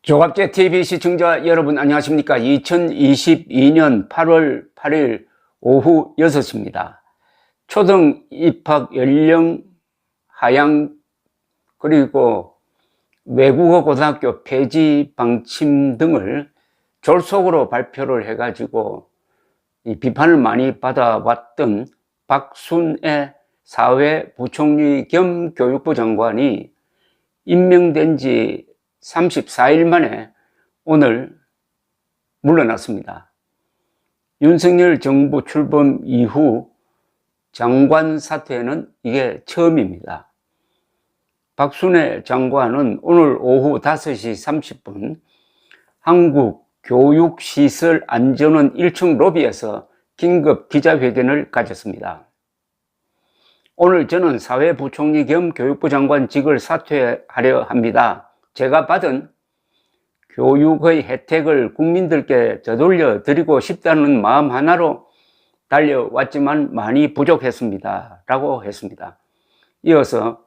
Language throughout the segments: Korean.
조갑제 TV 시청자 여러분 안녕하십니까? 2022년 8월 8일 오후 6시입니다. 초등 입학 연령 하향 그리고 외국어 고등학교 폐지 방침 등을 졸속으로 발표를 해가지고 이 비판을 많이 받아왔던 박순애 사회부총리 겸 교육부 장관이 임명된 지 34일 만에 오늘 물러났습니다. 윤석열 정부 출범 이후 장관 사퇴는 이게 처음입니다. 박순애 장관은 오늘 오후 5시 30분 한국교육시설안전원 1층 로비에서 긴급 기자회견을 가졌습니다. 오늘 저는 사회부총리 겸 교육부 장관직을 사퇴하려 합니다. 제가 받은 교육의 혜택을 국민들께 되돌려 드리고 싶다는 마음 하나로 달려왔지만 많이 부족했습니다. 라고 했습니다. 이어서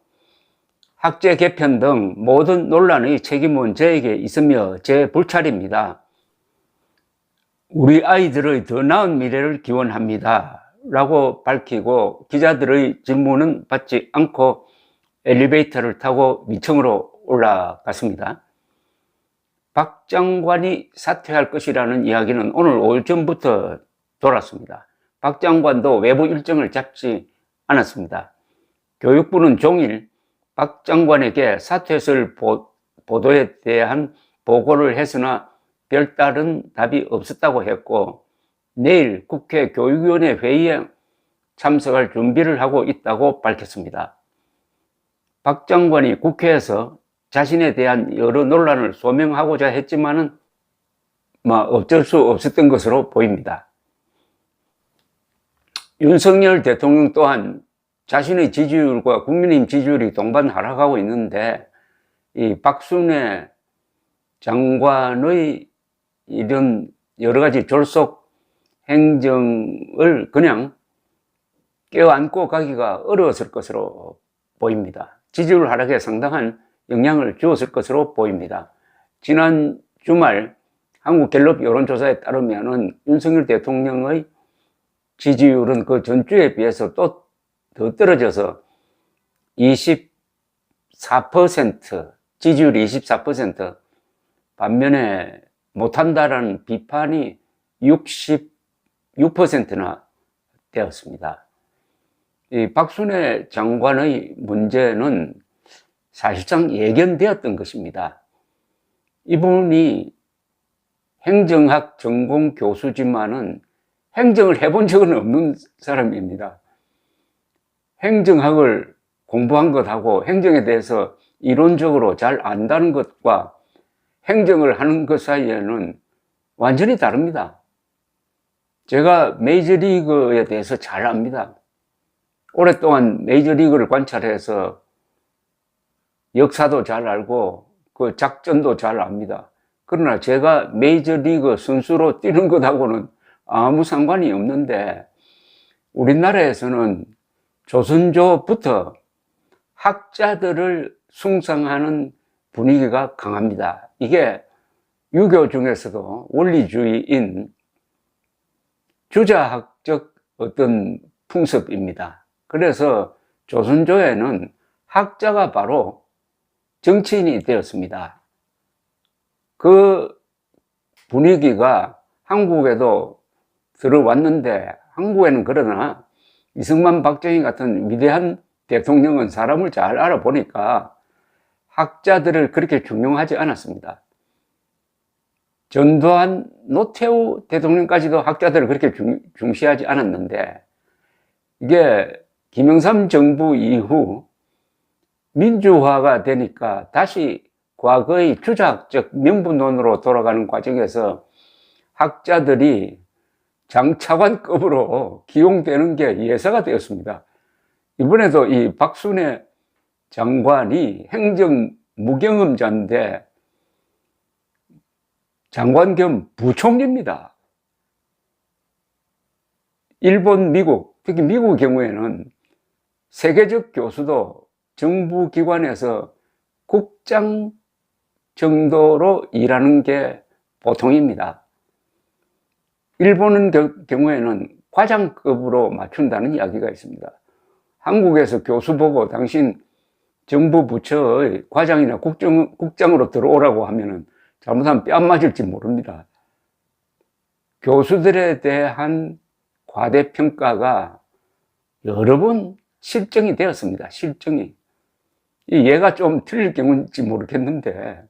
학제 개편 등 모든 논란의 책임은 저에게 있으며 제 불찰입니다. 우리 아이들의 더 나은 미래를 기원합니다. 라고 밝히고 기자들의 질문은 받지 않고 엘리베이터를 타고 위층으로 올라갔습니다. 박 장관이 사퇴할 것이라는 이야기는 오늘 오후 전부터 돌았습니다. 박 장관도 외부 일정을 잡지 않았습니다. 교육부는 종일 박 장관에게 사퇴설 보도에 대한 보고를 했으나 별다른 답이 없었다고 했고 내일 국회 교육위원회 회의에 참석할 준비를 하고 있다고 밝혔습니다. 박 장관이 국회에서 자신에 대한 여러 논란을 소명하고자 했지만은 어쩔 수 없었던 것으로 보입니다. 윤석열 대통령 또한 자신의 지지율과 국민의힘 지지율이 동반 하락하고 있는데 이 박순애 장관의 이런 여러 가지 졸속 행정을 그냥 껴안고 가기가 어려웠을 것으로 보입니다. 지지율 하락에 상당한 영향을 주었을 것으로 보입니다. 지난 주말 한국갤럽 여론조사에 따르면 윤석열 대통령의 지지율은 그 전주에 비해서 또 더 떨어져서 24%, 지지율이 24%, 반면에 못한다라는 비판이 66%나 되었습니다. 이 박순애 장관의 문제는 사실상 예견되었던 것입니다. 이분이 행정학 전공 교수지만은 행정을 해본 적은 없는 사람입니다. 행정학을 공부한 것하고 행정에 대해서 이론적으로 잘 안다는 것과 행정을 하는 것 사이에는 완전히 다릅니다. 제가 메이저리그에 대해서 잘 압니다. 오랫동안 메이저리그를 관찰해서 역사도 잘 알고 그 작전도 잘 압니다. 그러나 제가 메이저리그 선수로 뛰는 것하고는 아무 상관이 없는데 우리나라에서는 조선조부터 학자들을 숭상하는 분위기가 강합니다. 이게 유교 중에서도 원리주의인 주자학적 어떤 풍습입니다. 그래서 조선조에는 학자가 바로 정치인이 되었습니다. 그 분위기가 한국에도 들어왔는데 한국에는 그러나 이승만, 박정희 같은 위대한 대통령은 사람을 잘 알아보니까 학자들을 그렇게 중용하지 않았습니다. 전두환, 노태우 대통령까지도 학자들을 그렇게 중시하지 않았는데 이게 김영삼 정부 이후 민주화가 되니까 다시 과거의 주자학적 명분론으로 돌아가는 과정에서 학자들이 장차관급으로 기용되는 게 예사가 되었습니다. 이번에도 이 박순애 장관이 행정 무경험자인데 장관 겸 부총리입니다. 일본, 미국, 특히 미국의 경우에는 세계적 교수도 정부기관에서 국장 정도로 일하는 게 보통입니다. 일본의 경우에는 과장급으로 맞춘다는 이야기가 있습니다. 한국에서 교수 보고 당신 정부 부처의 과장이나 국장으로 들어오라고 하면은 잘못하면 뺨 맞을지 모릅니다. 교수들에 대한 과대평가가 여러 번 실정이 되었습니다. 실정이. 얘가 좀 틀릴 경우인지 모르겠는데,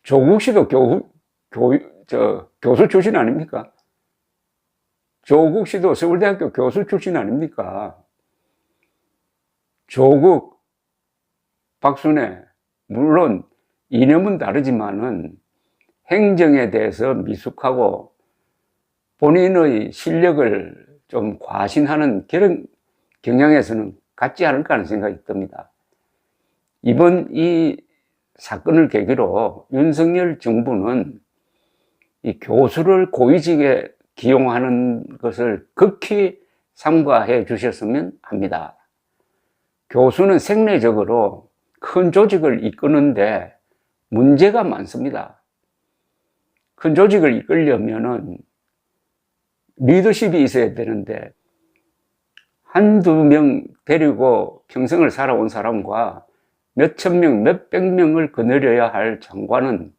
조국 씨도 교수 출신 아닙니까? 조국 씨도 서울대학교 교수 출신 아닙니까? 조국, 박순애, 물론 이념은 다르지만은 행정에 대해서 미숙하고 본인의 실력을 좀 과신하는 그런 경향에서는 같지 않을까 하는 생각이 듭니다. 이번 이 사건을 계기로 윤석열 정부는 이 교수를 고위직에 기용하는 것을 극히 삼가해 주셨으면 합니다. 교수는 생리적으로 큰 조직을 이끄는데 문제가 많습니다. 큰 조직을 이끌려면은 리더십이 있어야 되는데, 한두 명 데리고 평생을 살아온 사람과 몇천 명, 몇백 명을 거느려야 할 장관은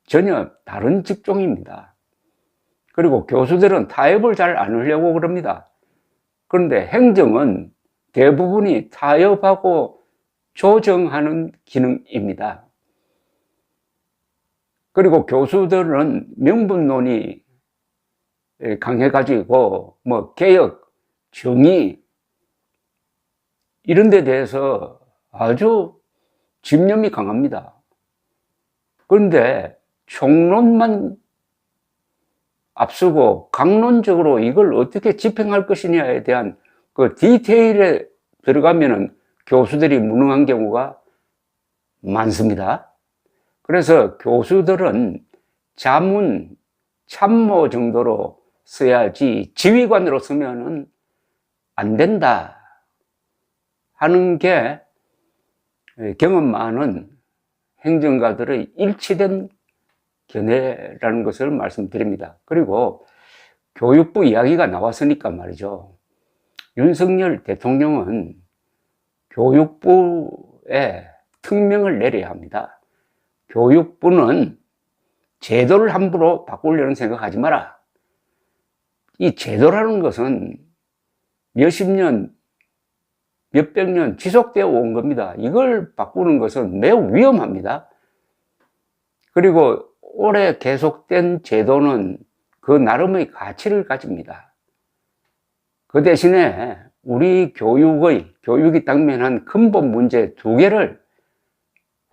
전혀 다른 직종입니다. 그리고 교수들은 타협을 잘 안 하려고 그럽니다. 그런데 행정은 대부분이 타협하고 조정하는 기능입니다. 그리고 교수들은 명분론이 강해가지고 뭐 개혁, 정의 이런 데 대해서 아주 집념이 강합니다. 그런데 총론만 앞서고 강론적으로 이걸 어떻게 집행할 것이냐에 대한 그 디테일에 들어가면은 교수들이 무능한 경우가 많습니다. 그래서 교수들은 자문, 참모 정도로 써야지 지휘관으로 쓰면은 안 된다 하는 게 경험 많은 행정가들의 일치된 견해라는 것을 말씀드립니다. 그리고 교육부 이야기가 나왔으니까 말이죠. 윤석열 대통령은 교육부에 특명을 내려야 합니다. 교육부는 제도를 함부로 바꾸려는 생각하지 마라. 이 제도라는 것은 몇십 년, 몇백 년 지속되어 온 겁니다. 이걸 바꾸는 것은 매우 위험합니다. 그리고 오래 계속된 제도는 그 나름의 가치를 가집니다. 그 대신에 우리 교육이 당면한 근본 문제 두 개를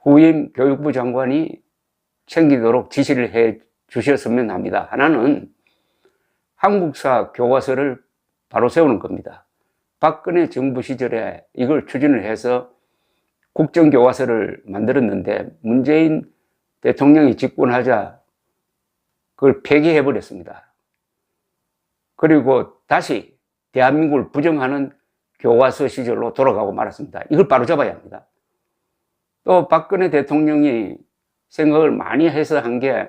후임 교육부 장관이 챙기도록 지시를 해 주셨으면 합니다. 하나는 한국사 교과서를 바로 세우는 겁니다. 박근혜 정부 시절에 이걸 추진을 해서 국정교과서를 만들었는데 문재인 대통령이 집권하자 그걸 폐기해버렸습니다. 그리고 다시 대한민국을 부정하는 교과서 시절로 돌아가고 말았습니다. 이걸 바로잡아야 합니다. 또 박근혜 대통령이 생각을 많이 해서 한 게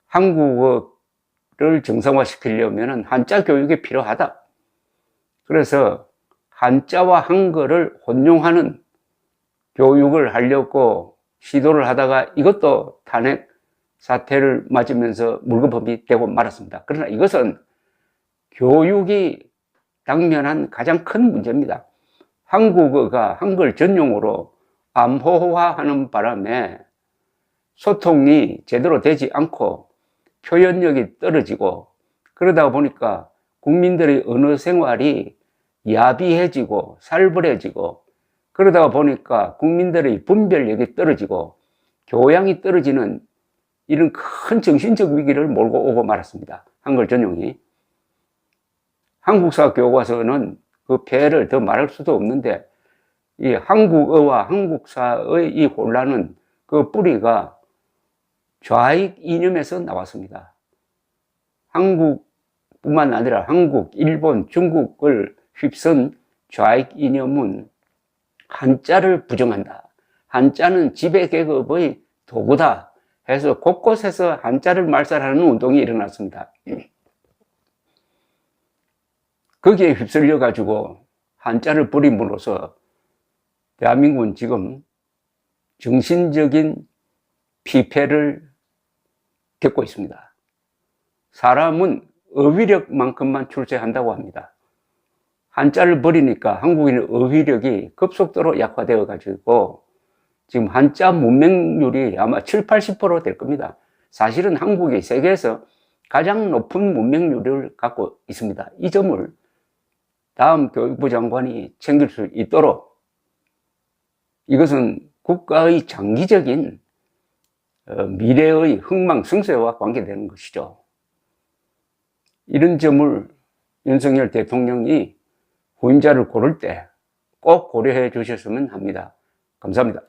한국어를 정상화시키려면 한자 교육이 필요하다. 그래서 한자와 한글을 혼용하는 교육을 하려고 시도를 하다가 이것도 탄핵 사태를 맞으면서 물거품이 되고 말았습니다. 그러나 이것은 교육이 당면한 가장 큰 문제입니다. 한국어가 한글 전용으로 암호화하는 바람에 소통이 제대로 되지 않고 표현력이 떨어지고 그러다 보니까 국민들의 언어 생활이 야비해지고 살벌해지고 그러다 보니까 국민들의 분별력이 떨어지고 교양이 떨어지는 이런 큰 정신적 위기를 몰고 오고 말았습니다. 한글 전용이. 한국사 교과서는 그 폐해를 더 말할 수도 없는데 이 한국어와 한국사의 이 혼란은 그 뿌리가 좌익 이념에서 나왔습니다. 한국뿐만 아니라 한국, 일본, 중국을 휩쓴 좌익 이념은 한자를 부정한다. 한자는 지배계급의 도구다 해서 곳곳에서 한자를 말살하는 운동이 일어났습니다. 거기에 휩쓸려 가지고 한자를 버림으로써 대한민국은 지금 정신적인 피폐를 겪고 있습니다. 사람은 어휘력만큼만 출세한다고 합니다. 한자를 버리니까 한국인의 어휘력이 급속도로 약화되어 가지고 지금 한자 문맹률이 아마 7, 80%될 겁니다. 사실은 한국이 세계에서 가장 높은 문맹률을 갖고 있습니다. 이 점을 다음 교육부 장관이 챙길 수 있도록, 이것은 국가의 장기적인 미래의 흥망성쇠와 관계되는 것이죠. 이런 점을 윤석열 대통령이 후임자를 고를 때 꼭 고려해 주셨으면 합니다. 감사합니다.